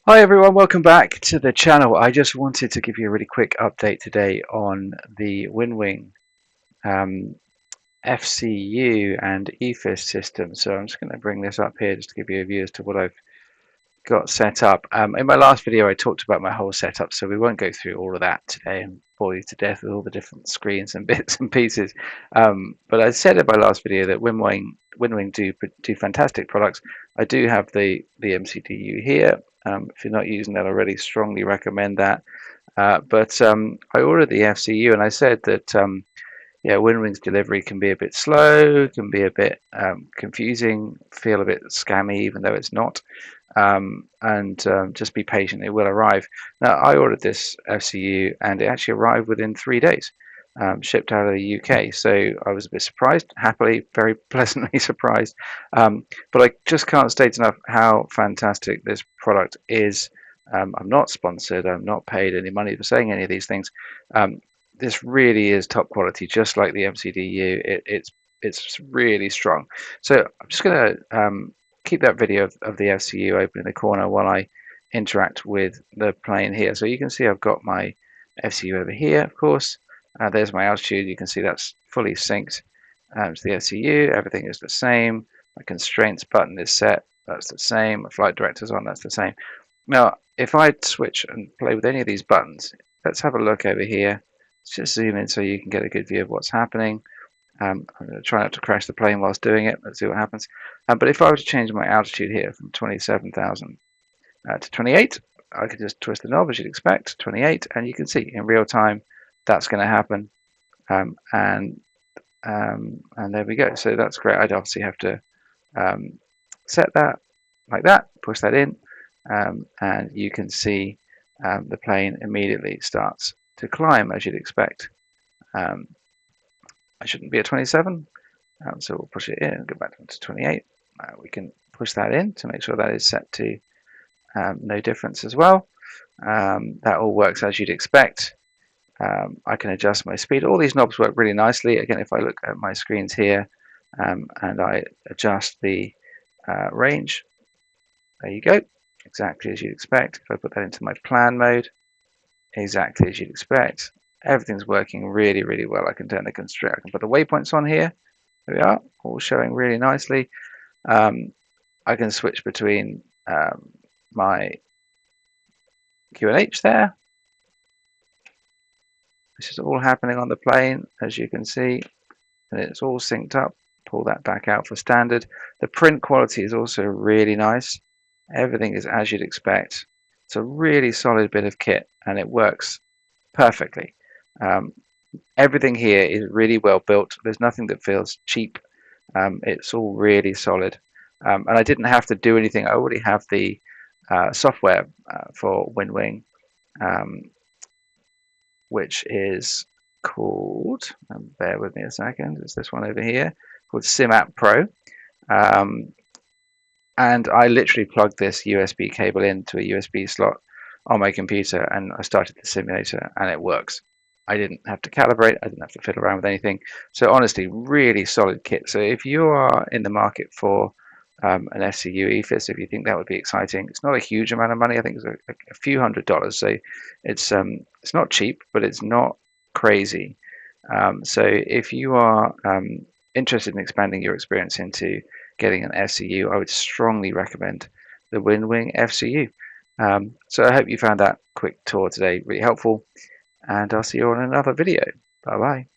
Hi everyone, welcome back to the channel. I just wanted to give you a really quick update today on the Winwing FCU and EFI system. So I'm just going to bring this up here just to give you a view as to what I've got set up. In my last video I talked about my whole setup, so we won't go through all of that today and bore you to death with all the different screens and bits and pieces. But I said in my last video that Winwing do fantastic products. I do have the MCDU here. If you're not using that already, strongly recommend that. But I ordered the FCU and I said that yeah, Winwing's delivery can be a bit slow, can be a bit confusing, feel a bit scammy, even though it's not. And just be patient; it will arrive. Now, I ordered this FCU, and it actually arrived within 3 days, shipped out of the UK. So I was a bit surprised, happily, very pleasantly surprised. But I just can't state enough how fantastic this product is. I'm not sponsored. I'm not paid any money for saying any of these things. This really is top quality, just like the MCDU. It's really strong. So I'm just going to keep that video of the FCU open in the corner while I interact with the plane here. So you can see I've got my FCU over here, of course. There's my altitude. You can see that's fully synced to the FCU. Everything is the same. My constraints button is set. That's the same. My flight director's on. That's the same. Now, if I switch and play with any of these buttons, let's have a look over here. Let's just zoom in so you can get a good view of what's happening. I'm going to try not to crash the plane whilst doing it. Let's see what happens. But if I were to change my altitude here from 27,000 to 28, I could just twist the knob as you'd expect, 28, and you can see in real time that's going to happen. And there we go. So that's great. I'd obviously have to set that like that, push that in, and you can see the plane immediately starts to climb as you'd expect. I shouldn't be at 27, so we'll push it in and go back to 28. We can push that in to make sure that is set to no difference as well. That all works as you'd expect. I can adjust my speed. All these knobs work really nicely. Again, if I look at my screens here and I adjust the range, there you go, exactly as you'd expect. If I put that into my plan mode, exactly as you'd expect. Everything's working really, really well. I can turn the constraint. I can put the waypoints on here. There we are, all showing really nicely. I can switch between my QNH there. This is all happening on the plane, as you can see, and it's all synced up. Pull that back out for standard. The print quality is also really nice. Everything is as you'd expect. It's a really solid bit of kit, and it works perfectly. Everything here is really well built. There's nothing that feels cheap. It's all really solid. And I didn't have to do anything. I already have the software for Winwing, which is called, bear with me a second, it's this one over here, called SimApp Pro. And I literally plugged this USB cable into a USB slot on my computer and I started the simulator and it works. I didn't have to calibrate, I didn't have to fiddle around with anything. So honestly, really solid kit. So if you are in the market for an FCU EFIS, if you think that would be exciting, it's not a huge amount of money. I think it's a few $100s. So it's not cheap, but it's not crazy. So if you are interested in expanding your experience into getting an FCU, I would strongly recommend the Winwing FCU. So I hope you found that quick tour today really helpful, and I'll see you on another video. Bye bye.